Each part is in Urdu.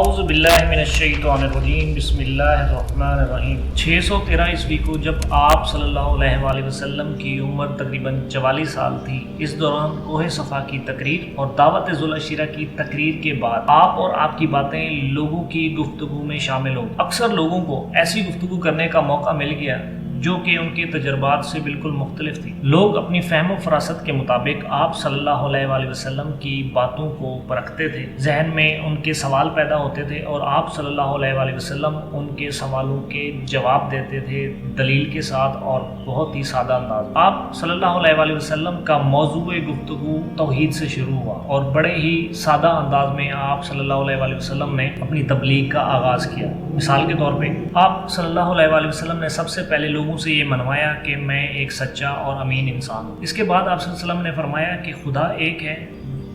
اعوذ باللہ من الشیطان الرجیم بسم اللہ الرحمن الرحیم 613 عیسوی کو جب آپ صلی اللہ علیہ وآلہ وسلم کی عمر تقریباً 44 سال تھی، اس دوران کوہ صفا کی تقریر اور دعوت ذوالعشیرہ کی تقریر کے بعد آپ اور آپ کی باتیں لوگوں کی گفتگو میں شامل ہو۔ اکثر لوگوں کو ایسی گفتگو کرنے کا موقع مل گیا جو کہ ان کے تجربات سے بالکل مختلف تھی۔ لوگ اپنی فہم و فراست کے مطابق آپ صلی اللہ علیہ وآلہ وسلم کی باتوں کو پرکھتے تھے، ذہن میں ان کے سوال پیدا ہوتے تھے اور آپ صلی اللہ علیہ وآلہ وسلم ان کے سوالوں کے جواب دیتے تھے دلیل کے ساتھ اور بہت ہی سادہ انداز۔ آپ صلی اللہ علیہ وآلہ وسلم کا موضوع گفتگو توحید سے شروع ہوا اور بڑے ہی سادہ انداز میں آپ صلی اللہ علیہ وآلہ وسلم نے اپنی تبلیغ کا آغاز کیا۔ مثال کے طور پہ آپ صلی اللہ علیہ وآلہ وسلم نے سب سے پہلے لوگوں سے یہ منوایا کہ میں ایک سچا اور امین انسان ہوں۔ اس کے بعد آپ صلی اللہ علیہ وسلم نے فرمایا کہ خدا ایک ہے،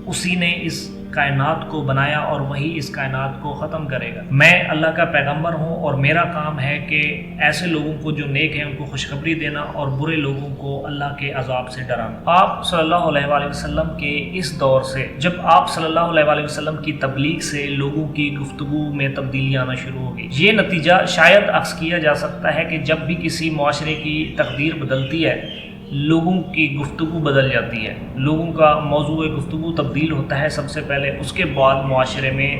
اسی نے اس کائنات کو بنایا اور وہی اس کائنات کو ختم کرے گا۔ میں اللہ کا پیغمبر ہوں اور میرا کام ہے کہ ایسے لوگوں کو جو نیک ہیں ان کو خوشخبری دینا اور برے لوگوں کو اللہ کے عذاب سے ڈرانا۔ آپ صلی اللہ علیہ وآلہ وسلم کے اس دور سے جب آپ صلی اللہ علیہ وآلہ وسلم کی تبلیغ سے لوگوں کی گفتگو میں تبدیلی آنا شروع ہو گئی۔ یہ نتیجہ شاید عکس کیا جا سکتا ہے کہ جب بھی کسی معاشرے کی تقدیر بدلتی ہے، لوگوں کی گفتگو بدل جاتی ہے، لوگوں کا موضوع گفتگو تبدیل ہوتا ہے سب سے پہلے، اس کے بعد معاشرے میں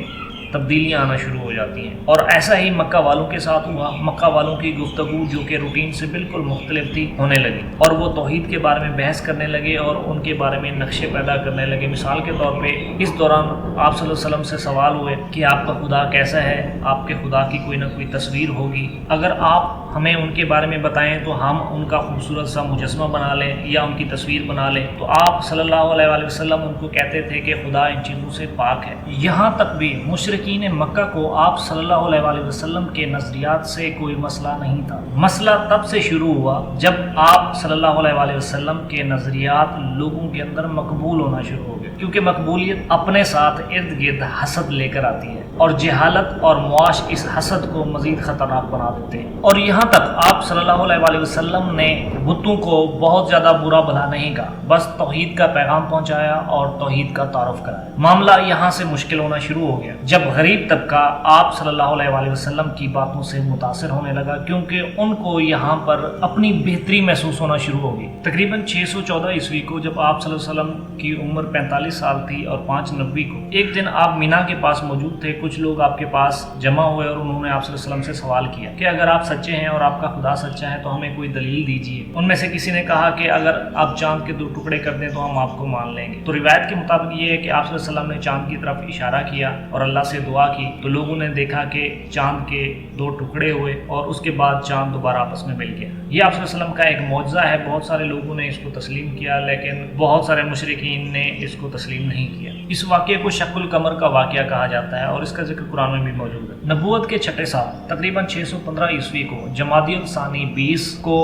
تبدیلیاں آنا شروع ہو جاتی ہیں۔ اور ایسا ہی مکہ والوں کے ساتھ ہوا۔ مکہ والوں کی گفتگو جو کہ روٹین سے بالکل مختلف تھی ہونے لگی اور وہ توحید کے بارے میں بحث کرنے لگے اور ان کے بارے میں نقشے پیدا کرنے لگے۔ مثال کے طور پہ اس دوران آپ صلی اللہ علیہ وسلم سے سوال ہوئے کہ آپ کا خدا کیسا ہے، آپ کے خدا کی کوئی نہ کوئی تصویر ہوگی، اگر آپ ہمیں ان کے بارے میں بتائیں تو ہم ان کا خوبصورت سا مجسمہ بنا لیں یا ان کی تصویر بنا لیں۔ تو آپ صلی اللہ علیہ وآلہ وسلم ان کو کہتے تھے کہ خدا ان چیزوں سے پاک ہے۔ یہاں تک بھی مشرکین مکہ کو آپ صلی اللہ علیہ وآلہ وسلم کے نظریات سے کوئی مسئلہ نہیں تھا۔ مسئلہ تب سے شروع ہوا جب آپ صلی اللہ علیہ وآلہ وسلم کے نظریات لوگوں کے اندر مقبول ہونا شروع ہو گئے، کیونکہ مقبولیت اپنے ساتھ ارد گرد حسد لے کر آتی ہے اور جہالت اور معاش اس حسد کو مزید خطرناک بنا دیتے ہیں۔ اور یہاں تک آپ صلی اللہ علیہ وآلہ وسلم نے بتوں کو بہت زیادہ برا بھلا نہیں کہا، بس توحید کا پیغام پہنچایا اور توحید کا تعارف کرایا۔ معاملہ یہاں سے مشکل ہونا شروع ہو گیا جب غریب طبقہ آپ صلی اللہ علیہ وآلہ وسلم کی باتوں سے متاثر ہونے لگا، کیونکہ ان کو یہاں پر اپنی بہتری محسوس ہونا شروع ہو گئی۔ تقریباً 614 عیسوی کو جب آپ صلی اللہ علیہ وسلم کی عمر 45 سال تھی اور 5 نبی کو ایک دن آپ مینا کے پاس موجود تھے، کچھ لوگ آپ کے پاس جمع ہوئے اور انہوں نے آپ صلی اللہ علیہ وسلم سے سوال کیا کہ اگر آپ سچے ہیں اور آپ کا خدا سچا ہے تو ہمیں کوئی دلیل دیجیے۔ ان میں سے کسی نے کہا کہ اگر آپ چاند کے 2 ٹکڑے کر دیں تو ہم آپ کو مان لیں گے۔ تو روایت کے مطابق یہ ہے کہ آپ صلی اللہ علیہ وسلم نے چاند کی طرف اشارہ کیا اور اللہ سے دعا کی تو لوگوں نے دیکھا کہ چاند کے 2 ٹکڑے ہوئے اور اس کے بعد چاند دوبارہ آپس میں مل گیا۔ یہ آپ صلی اللہ علیہ وسلم کا ایک معجزہ ہے۔ بہت سارے لوگوں نے اس کو تسلیم کیا لیکن بہت سارے مشرکین نے اس کو تسلیم نہیں کیا۔ اس واقعے کو شق القمر کا واقعہ کہا جاتا ہے اور اس کا ذکر قرآن میں بھی موجود ہے۔ نبوت کے چھٹے سال تقریباً 615 عیسوی کو جمادی الثانی 20 کو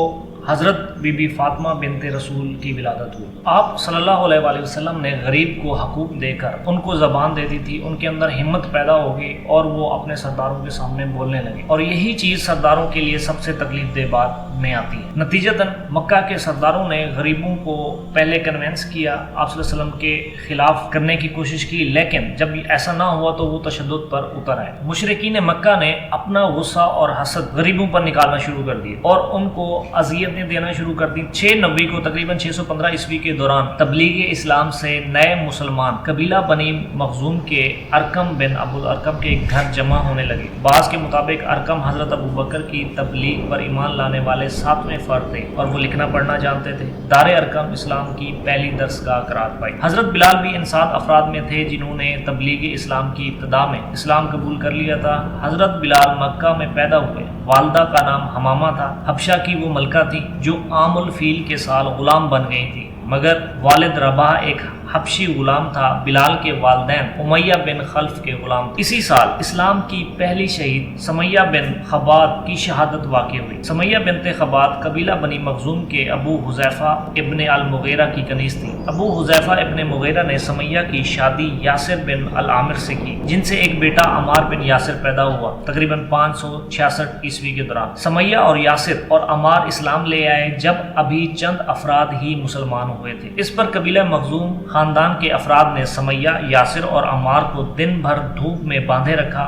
حضرت بی بی فاطمہ بنت رسول کی ولادت ہوئی۔ آپ صلی اللہ علیہ وآلہ وسلم نے غریب کو حقوق دے کر ان کو زبان دے دی تھی، ان کے اندر ہمت پیدا ہو گئی اور وہ اپنے سرداروں کے سامنے بولنے لگے، اور یہی چیز سرداروں کے لیے سب سے تکلیف دہ بات میں آتی ہے۔ نتیجتاً مکہ کے سرداروں نے غریبوں کو پہلے کنونس کیا، آپ صلی اللہ علیہ وسلم کے خلاف کرنے کی کوشش کی، لیکن جب ایسا نہ ہوا تو وہ تشدد پر اتر آئے۔ مشرکین مکہ نے اپنا غصہ اور حسد غریبوں پر نکالنا شروع کر دیے اور ان کو اذیت دینا شروع کر دی۔ 6 نبی کو تقریباً 615 عیسوی کے دوران تبلیغ اسلام سے نئے مسلمان قبیلہ بنی مخزوم کے ارقم بن ابو الارقم کے گھر جمع ہونے لگے۔ بعض کے مطابق ارقم حضرت ابو بکر کی تبلیغ پر ایمان لانے والے 7ویں فرد تھے اور وہ لکھنا پڑھنا جانتے تھے۔ دار ارقم اسلام کی پہلی درسگاہ قرار پائی۔ حضرت بلال بھی ان 7 افراد میں تھے جنہوں نے تبلیغ اسلام کی ابتدا میں اسلام قبول کر لیا تھا۔ حضرت بلال مکہ میں پیدا ہوئے، والدہ کا نام حمامہ تھا، حبشہ کی وہ ملکہ تھی جو عام الفیل کے سال غلام بن گئی تھی، مگر والد رباح ایک حبشی غلام تھا۔ بلال کے والدین امیہ بن خلف کے غلام تھے۔ اسی سال اسلام کی پہلی شہید سمیہ بن خبات کی شہادت واقع ہوئی۔ سمیہ بنت خبات قبیلہ بنی مخزوم کے ابو حذیفہ ابن المغیرہ کی کنیز تھی۔ ابو حذیفہ ابن مغیرہ نے سمیہ کی شادی یاسر بن العامر سے کی، جن سے ایک بیٹا عمار بن یاسر پیدا ہوا تقریباً 566 عیسوی کے دوران۔ سمیہ اور یاسر اور عمار اسلام لے آئے جب ابھی چند افراد ہی مسلمان ہوئے تھے۔ اس پر قبیلہ مخزوم خاندان کے افراد نے سمیہ، یاسر اور عمار کو دن بھر دھوپ میں باندھے رکھا۔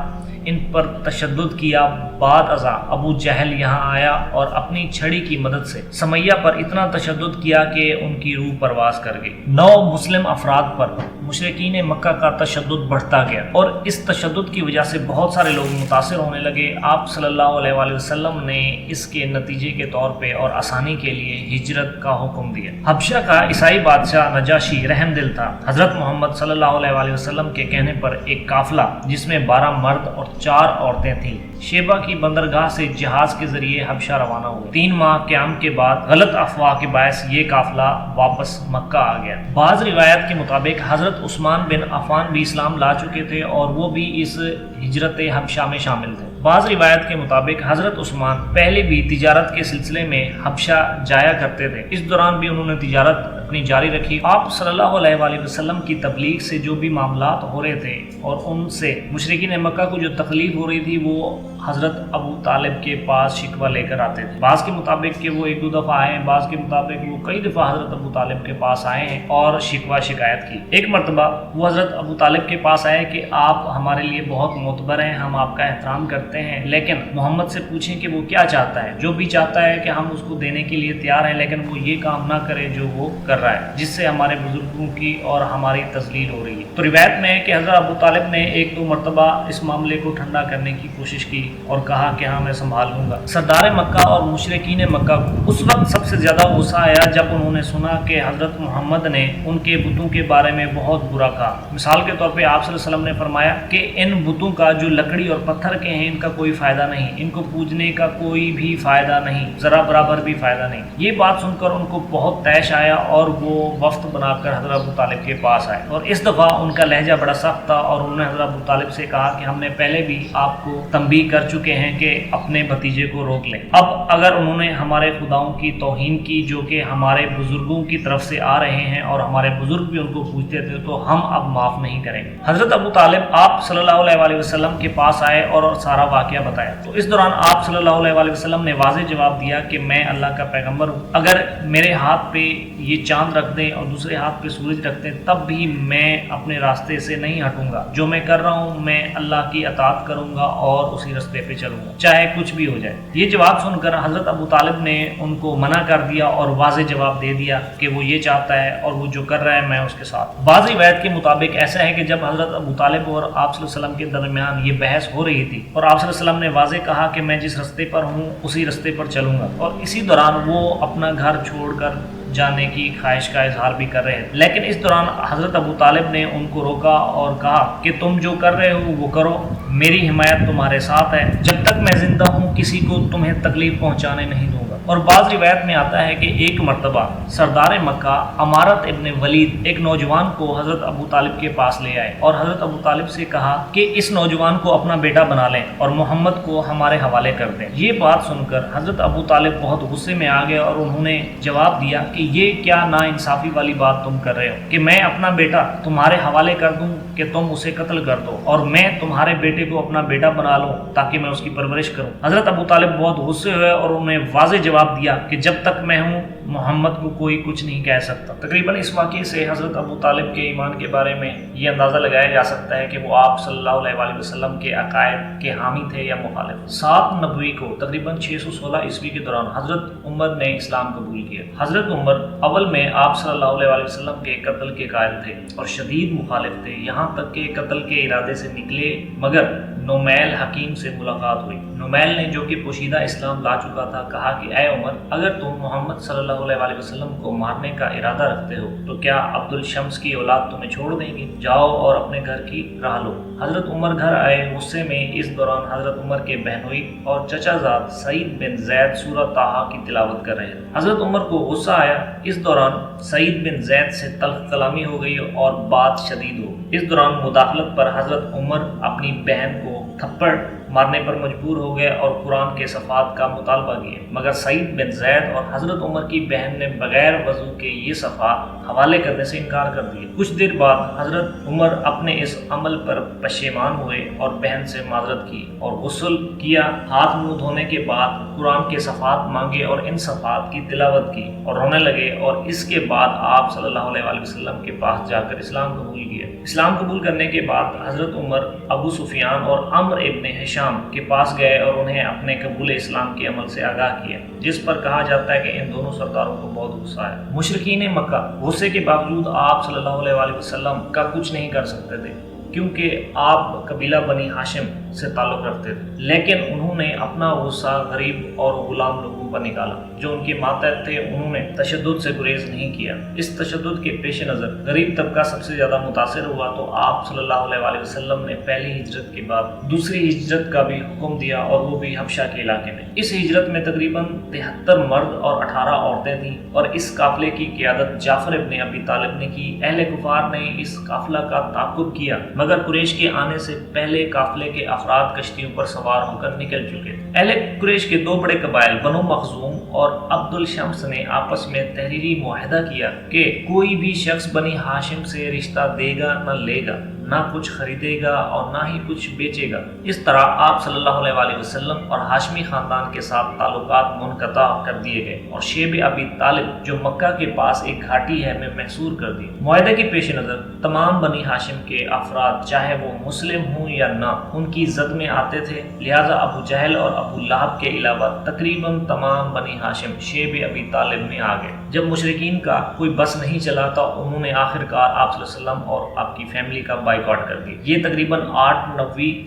ان پر تشدد کیا۔ بعد ازاں ابو جہل یہاں آیا اور اپنی چھڑی کی مدد سے سمیہ پر اتنا تشدد کیا کہ ان کی روح پرواز کر گئی۔ 9 مسلم افراد پر مشرکین مکہ کا تشدد بڑھتا گیا اور اس تشدد کی وجہ سے بہت سارے لوگ متاثر ہونے لگے۔ آپ صلی اللہ علیہ وآلہ وسلم نے اس کے نتیجے کے طور پہ اور آسانی کے لیے ہجرت کا حکم دیا۔ حبشہ کا عیسائی بادشاہ نجاشی رحم دل تھا۔ حضرت محمد صلی اللہ علیہ وآلہ وسلم کے کہنے پر ایک قافلہ جس میں 12 مرد اور 4 عورتیں تھیں شیبہ کی بندرگاہ سے جہاز کے ذریعے حبشہ روانہ ہوئے۔ 3 ماہ قیام کے بعد غلط افواہ کے باعث یہ قافلہ واپس مکہ آ گیا۔ بعض روایات کے مطابق حضرت عثمان بن عفان بھی اسلام لا چکے تھے اور وہ بھی اس ہجرت حبشہ میں شامل تھے۔ بعض روایت کے مطابق حضرت عثمان پہلے بھی تجارت کے سلسلے میں حبشہ جایا کرتے تھے، اس دوران بھی انہوں نے تجارت اپنی جاری رکھی۔ آپ صلی اللہ علیہ وآلہ وسلم کی تبلیغ سے جو بھی معاملات ہو رہے تھے اور ان سے مشرکین مکہ کو جو تکلیف ہو رہی تھی وہ حضرت ابو طالب کے پاس شکوہ لے کر آتے تھے۔ بعض کے مطابق کہ وہ 1-2 دفعہ آئے ہیں، بعض کے مطابق وہ کئی دفعہ حضرت ابو طالب کے پاس آئے ہیں اور شکوہ شکایت کی۔ ایک مرتبہ وہ حضرت ابو طالب کے پاس آئے کہ آپ ہمارے لیے بہت معتبر ہیں، ہم آپ کا احترام کرتے ہیں، لیکن محمد سے پوچھیں کہ وہ کیا چاہتا ہے، جو بھی چاہتا ہے کہ ہم اس کو دینے کے لیے تیار ہیں، لیکن وہ یہ کام نہ کرے جو وہ کر رہا ہے جس سے ہمارے بزرگوں کی اور ہماری تذلیل ہو رہی ہے۔ تو روایت میں ہے کہ حضرت ابو طالب نے 1-2 مرتبہ اس معاملے کو ٹھنڈا کرنے کی کوشش کی اور کہا کہ ہاں میں سنبھال لوں گا۔ سردار مکہ اور مشرکین مکہ کو اس وقت سب سے زیادہ غصہ آیا جب انہوں نے سنا کہ حضرت محمد نے ان کے بتوں کے بارے میں بہت برا کہا۔ مثال کے طور پہ آپ صلی اللہ علیہ وسلم نے فرمایا کہ ان بتوں کا جو لکڑی اور پتھر کے ہیں ان کا کوئی فائدہ نہیں، ان کو پوجنے کا کوئی بھی فائدہ نہیں، ذرا برابر بھی فائدہ نہیں۔ یہ بات سن کر ان کو بہت طیش آیا اور وہ وفد بنا کر حضرت ابو طالب کے پاس آئے، اور اس دفعہ ان کا لہجہ بڑا سخت تھا اور انہوں نے حضرت ابو طالب سے کہا کہ ہم نے پہلے بھی آپ کو تنبیہ کر چکے ہیں کہ اپنے بھتیجے کو روک لیں۔ اب اگر انہوں نے ہمارے خداؤں کی توہین کی جو کہ ہمارے بزرگوں کی طرف سے آ رہے ہیں اور ہمارے بزرگ بھی ان کو پوچھتے تھے تو ہم اب معاف نہیں کریں گے۔ حضرت ابو طالب آپ صلی اللہ علیہ وآلہ وسلم کے پاس آئے اور سارا واقعہ بتایا، تو اس دوران آپ صلی اللہ علیہ وآلہ وسلم نے واضح جواب دیا کہ میں اللہ کا پیغمبر ہوں، اگر میرے ہاتھ پہ یہ چاند رکھ دیں اور دوسرے ہاتھ پہ سورج رکھ دیں تب بھی میں اپنے راستے سے نہیں ہٹوں گا، جو میں کر رہا ہوں میں اللہ کی اطاعت کروں گا اور اسی راستے پہ چلوں گا چاہے کچھ بھی ہو جائے۔ یہ جواب سن کر حضرت ابو طالب نے ان کو منع کر دیا اور واضح جواب دے دیا کہ وہ یہ چاہتا ہے اور وہ جو کر رہا ہے میں اس کے ساتھ۔ بعض روایت کے مطابق ایسا ہے کہ جب حضرت ابو طالب اور آپ صلی اللہ علیہ وسلم کے درمیان یہ بحث ہو رہی تھی اور آپ صلی اللہ علیہ وسلم نے واضح کہا کہ میں جس راستے پر ہوں اسی راستے پر چلوں گا، اور اسی دوران وہ اپنا گھر چھوڑ کر جانے کی خواہش کا اظہار بھی کر رہے ہیں، لیکن اس دوران حضرت ابو طالب نے ان کو روکا اور کہا کہ تم جو کر رہے ہو وہ کرو، میری حمایت تمہارے ساتھ ہے، جب تک میں زندہ ہوں کسی کو تمہیں تکلیف پہنچانے نہیں دوں گا۔ اور بعض روایت میں آتا ہے کہ ایک مرتبہ سردار مکہ عمارت ابن ولید ایک نوجوان کو حضرت ابو طالب کے پاس لے آئے اور حضرت ابو طالب سے کہا کہ اس نوجوان کو اپنا بیٹا بنا لیں اور محمد کو ہمارے حوالے کر دیں۔ یہ بات سن کر حضرت ابو طالب بہت غصے میں آ گئے اور انہوں نے جواب دیا کہ یہ کیا نا انصافی والی بات تم کر رہے ہو کہ میں اپنا بیٹا تمہارے حوالے کر دوں کہ تم اسے قتل کر دو اور میں تمہارے بیٹے کو اپنا بیٹا بنا لوں تاکہ میں اس کی پرورش کروں۔ حضرت ابو طالب بہت غصے ہوئے اور انہوں نے واضح جواب دیا کہ جب تک میں ہوں محمد کو کوئی کچھ نہیں کہہ سکتا۔ تقریباً اس واقعے سے حضرت ابو طالب کے ایمان کے بارے میں یہ اندازہ لگایا جا سکتا ہے کہ وہ آپ صلی اللہ علیہ وآلہ وسلم کے عقائد کے حامی تھے یا مخالف۔ 7 نبوی کو تقریباً 616 عیسوی کے دوران حضرت عمر نے اسلام قبول کیا۔ حضرت عمر اول میں آپ صلی اللہ علیہ وآلہ وسلم کے قتل کے قائل تھے اور شدید مخالف تھے، یہاں تک کہ قتل کے ارادے سے نکلے مگر نومیل حکیم سے ملاقات ہوئی۔ نومیل نے جو کہ پوشیدہ اسلام لا چکا تھا کہا کہ اے عمر، اگر تم محمد صلی اللہ علیہ وآلہ وسلم کو مارنے کا ارادہ رکھتے ہو تو کیا عبد الشمس کی اولاد تمہیں چھوڑ دیں گے؟ جاؤ اور اپنے گھر کی راہ لو۔ حضرت عمر گھر آئے غصے میں۔ اس دوران حضرت عمر کے بہنوئی اور چچا زاد سعید بن زید سورہ طٰہٰ کی تلاوت کر رہے تھے۔ حضرت عمر کو غصہ آیا۔ اس دوران سعید بن زید سے تلخ کلامی ہو گئی اور بات شدید ہو۔ اس دوران مداخلت پر حضرت عمر اپنی بہن کو تھپڑ مارنے پر مجبور ہو گئے اور قرآن کے صفحات کا مطالبہ کیا، مگر سعید بن زید اور حضرت عمر کی بہن نے بغیر وضو کے یہ صفحات حوالے کرنے سے انکار کر دیا۔ کچھ دیر بعد حضرت عمر اپنے اس عمل پر پشیمان ہوئے اور بہن سے معذرت کی اور غسل کیا، ہاتھ منہ دھونے کے بعد قرآن کے صفحات مانگے اور ان صفحات کی تلاوت کی اور رونے لگے، اور اس کے بعد آپ صلی اللہ علیہ وآلہ وسلم کے پاس جا کر اسلام قبول کیا۔ اسلام قبول کرنے کے بعد حضرت عمر ابو سفیان اور عمرو ابن ہشام کے پاس گئے اور انہیں اپنے قبول اسلام کے عمل سے آگاہ کیا، جس پر کہا جاتا ہے کہ ان دونوں سرداروں کو بہت غصہ ہے۔ مشرکین مکہ غصے کے باوجود آپ صلی اللہ علیہ وسلم کا کچھ نہیں کر سکتے تھے، کیونکہ آپ قبیلہ بنی ہاشم سے تعلق رکھتے تھے، لیکن انہوں نے اپنا غصہ غریب اور غلام لوگوں پر نکالا جو ان کے ماتحت تھے۔ انہوں نے تشدد سے گریز نہیں کیا۔ اس تشدد کے پیش نظر غریب طبقہ سب سے زیادہ متاثر ہوا، تو آپ صلی اللہ علیہ وسلم نے پہلی ہجرت کے بعد دوسری ہجرت کا بھی حکم دیا، اور وہ بھی حبشہ کے علاقے میں۔ اس ہجرت میں تقریباً 73 مرد اور 18 عورتیں تھیں، اور اس قافلے کی قیادت جعفر ابن ابی طالب نے کی۔ اہل کفار نے اس قافلہ کا تعاقب کیا، مگر قریش کے آنے سے پہلے قافلے کے افراد کشتیوں پر سوار ہو کر نکل چکے تھے۔ اہل قریش کے دو بڑے قبائل بنو مخزوم اور عبد الشمس نے آپس میں تحریری معاہدہ کیا کہ کوئی بھی شخص بنی ہاشم سے رشتہ دے گا نہ لے گا، نہ کچھ خریدے گا اور نہ ہی کچھ بیچے گا۔ اس طرح آپ صلی اللہ علیہ وسلم اور ہاشمی خاندان کے ساتھ تعلقات منقطع کر دیے گئے، اور شیب ابی طالب جو مکہ کے پاس ایک گھاٹی ہے میں محصور کر دی۔ معاہدے کے پیش نظر تمام بنی ہاشم کے افراد چاہے وہ مسلم ہوں یا نہ ان کی زد میں آتے تھے، لہٰذا ابو جہل اور ابو لہب کے علاوہ تقریباً تمام بنی ہاشم شیب ابی طالب میں آ گئے۔ جب مشرکین کا کوئی بس نہیں چلا تو انہوں نے آخرکار آپ صلی اللہ علیہ وسلم اور آپ کی فیملی کا بائیکاٹ کر دی۔ یہ تقریباً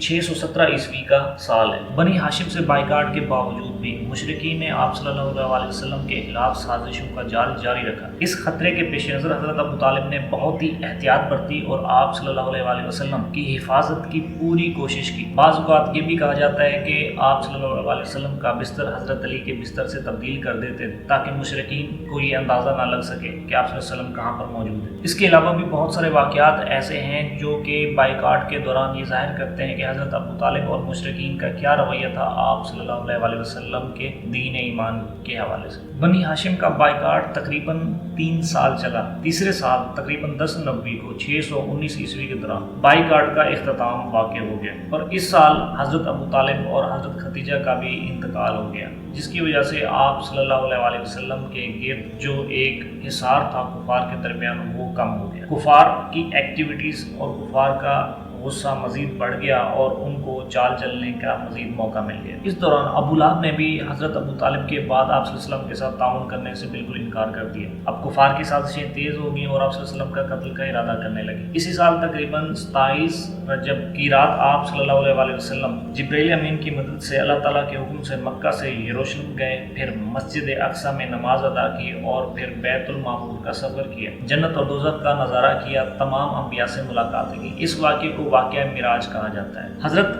617 کا سال ہے۔ بنی ہاشم سے بائیکاٹ کے باوجود بھی مشرکین نے آپ صلی اللہ علیہ وسلم کے خلاف سازشوں کا جال جاری رکھا۔ اس خطرے کے پیش نظر حضرت ابو طالب نے بہت ہی احتیاط برتی اور آپ صلی اللہ علیہ وسلم کی حفاظت کی پوری کوشش کی۔ بعض اوقات یہ بھی کہا جاتا ہے کہ آپ صلی اللہ علیہ وسلم کا بستر حضرت علی کے بستر سے تبدیل کر دیتے تاکہ مشرکین کو یہ اندازہ نہ لگ سکے کہ آپ صلی اللہ علیہ وسلم کہاں پر موجود ہے۔ اس کے علاوہ بھی بہت سارے واقعات ایسے ہیں جو کہ بائیکاٹ کے دوران یہ ظاہر کرتے ہیں کہ حضرت ابو طالب اور مشرکین کا کیا رویہ تھا آپ صلی اللہ علیہ وسلم کے دین ایمان کے حوالے سے۔ بنی ہاشم کا بائیکاٹ تقریباً 3 سال چلا۔ تیسرے سال تقریباً 10 نومبر کو 619 عیسوی کے دوران بائیکاٹ کا اختتام واقع ہو گیا، اور اس سال حضرت ابو طالب اور حضرت ختیجہ کا بھی انتقال ہو گیا، جس کی وجہ سے آپ صلی اللہ علیہ وسلم کے گرد جو ایک حصار تھا کفار کے درمیان وہ کم ہو گیا۔ کفار کی ایکٹیویٹیز اور کفار کا غصہ مزید بڑھ گیا اور ان کو چال چلنے کا مزید موقع مل گیا۔ اس دوران ابو لہب نے بھی حضرت ابو طالب کے بعد آپ صلی اللہ علیہ وسلم کے ساتھ تعاون کرنے سے بالکل انکار کر دیا۔ اب کفار کی سازشیں تیز ہو گئیں اور آپ صلی اللہ علیہ وسلم کا قتل کا ارادہ کرنے لگے۔ اسی سال تقریباً 27 رجب کی رات آپ صلی اللہ علیہ وسلم جبرائیل امین کی مدد سے اللہ تعالیٰ کے حکم سے مکہ سے یروشلم گئے، پھر مسجد اقصی میں نماز ادا کی اور پھر بیت المعمور کا سفر کیا، جنت اور دوزخ کا نظارہ کیا، تمام انبیاء سے ملاقاتیں کی۔ اس واقعے کو واقعہ معراج کہا جاتا ہے۔ حضرت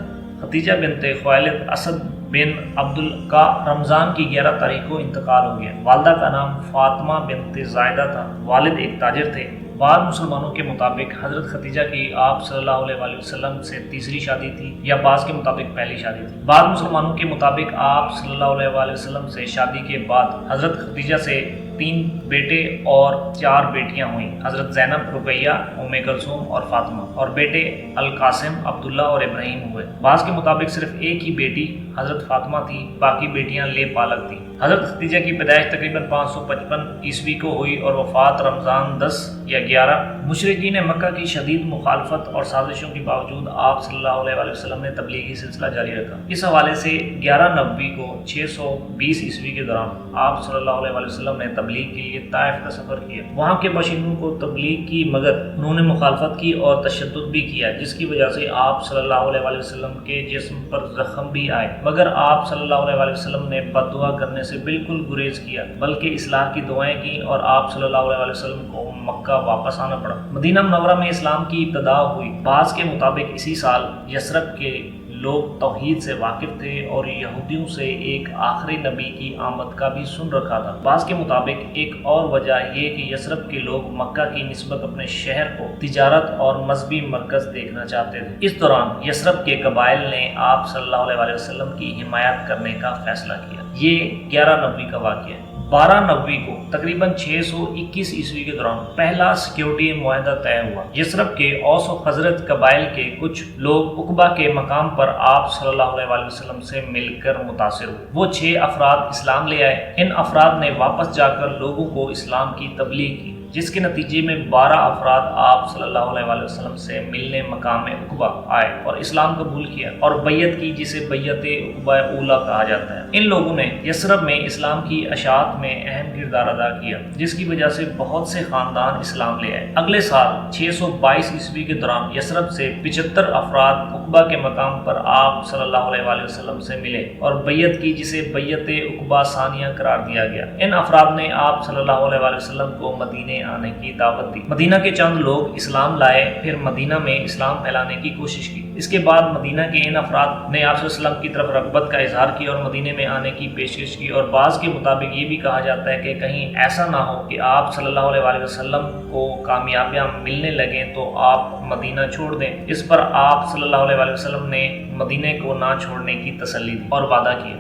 ختیجہ بنت خویلد اسد بن عبداللہ کا رمضان کی 11 تاریخ کو انتقال ہو گیا۔ والدہ کا نام فاطمہ بنت زائدہ تھا، والد ایک تاجر تھے۔ بعض مسلمانوں کے مطابق حضرت ختیجہ کی آپ صلی اللہ علیہ وسلم سے تیسری شادی تھی، یا بعض کے مطابق پہلی شادی تھی۔ بعض مسلمانوں کے مطابق آپ صلی اللہ علیہ وسلم سے شادی کے بعد حضرت ختیجہ سے 3 بیٹے اور 4 بیٹیاں ہوئیں، حضرت زینب، رقیہ، ام کلثوم اور فاطمہ، اور بیٹے القاسم، عبداللہ اور ابراہیم ہوئے۔ بعض کے مطابق صرف ایک ہی بیٹی حضرت فاطمہ تھی، باقی بیٹیاں لے پالک تھیں۔ حضرت ختیجہ کی پیدائش تقریباً 555 عیسوی کو ہوئی اور وفات رمضان 10 یا 11۔ مشرکین مکہ کی شدید مخالفت اور سازشوں کے باوجود آپ صلی اللہ علیہ وسلم نے تبلیغی سلسلہ جاری رکھا۔ اس حوالے سے 11 نومبر کو 620 عیسوی کے دوران آپ صلی اللہ علیہ وسلم نے تبلیغ کے لیے طائف کا سفر کیا۔ وہاں کے باشندوں کو تبلیغ کی مگر انہوں نے مخالفت کی اور تشدد بھی کیا، جس کی وجہ سے آپ صلی اللہ علیہ وسلم کے جسم پر زخم بھی آئے، مگر آپ صلی اللہ علیہ وسلم نے بد دعا کرنے سے بالکل گریز کیا، بلکہ اصلاح کی دعائیں کی اور آپ صلی اللہ علیہ وسلم کو مکہ واپس آنا پڑا۔ مدینہ منورہ میں اسلام کی ابتدا ہوئی۔ بعض کے مطابق اسی سال یثرب کے لوگ توحید سے واقف تھے اور یہودیوں سے ایک آخری نبی کی آمد کا بھی سن رکھا تھا۔ بعض کے مطابق ایک اور وجہ یہ کہ یثرب کے لوگ مکہ کی نسبت اپنے شہر کو تجارت اور مذہبی مرکز دیکھنا چاہتے تھے۔ اس دوران یثرب کے قبائل نے آپ صلی اللہ علیہ وسلم کی حمایت کرنے کا فیصلہ کیا۔ یہ 11 نومبر کا واقعہ ہے۔ 12 نومبر کو تقریباً 621 عیسوی کے دوران پہلا سیکیورٹی معاہدہ طے ہوا۔ یثرب کے اوس و خزرج قبائل کے کچھ لوگ عقبہ کے مقام پر آپ صلی اللہ علیہ وسلم سے مل کر متاثر ہوئے۔ وہ 6 افراد اسلام لے آئے۔ ان افراد نے واپس جا کر لوگوں کو اسلام کی تبلیغ کی۔ جس کے نتیجے میں 12 افراد آپ صلی اللہ علیہ وسلم سے ملنے مقام عقبہ آئے اور اسلام قبول کیا اور بیعت کی، جسے بیعت عقبہ اولیٰ کہا جاتا ہے۔ ان لوگوں نے یثرب میں اسلام کی اشاعت میں اہم کردار ادا کیا، جس کی وجہ سے بہت سے خاندان اسلام لے آئے۔ اگلے سال 622 عیسوی کے دوران یثرب سے 75 افراد عقبہ کے مقام پر آپ صلی اللہ علیہ وسلم سے ملے اور بیعت کی، جسے بیعت عقبہ ثانیہ قرار دیا گیا۔ ان افراد نے آپ صلی اللہ علیہ وسلم کو مدینے آنے کی دعوت دی۔ مدینہ کے چند لوگ اسلام لائے، پھر مدینہ میں اسلام پھیلانے کی کوشش کی۔ اس کے بعد مدینہ کے ان افراد نے آپ صلی اللہ علیہ وسلم کی طرف رغبت کا اظہار کیا اور مدینے میں آنے کی پیشکش کی، اور بعض کے مطابق یہ بھی کہا جاتا ہے کہ کہیں ایسا نہ ہو کہ آپ صلی اللہ علیہ وسلم کو کامیابیاں ملنے لگیں تو آپ مدینہ چھوڑ دیں۔ اس پر آپ صلی اللہ علیہ وسلم نے مدینہ کو نہ چھوڑنے کی تسلی دی اور وعدہ کیا۔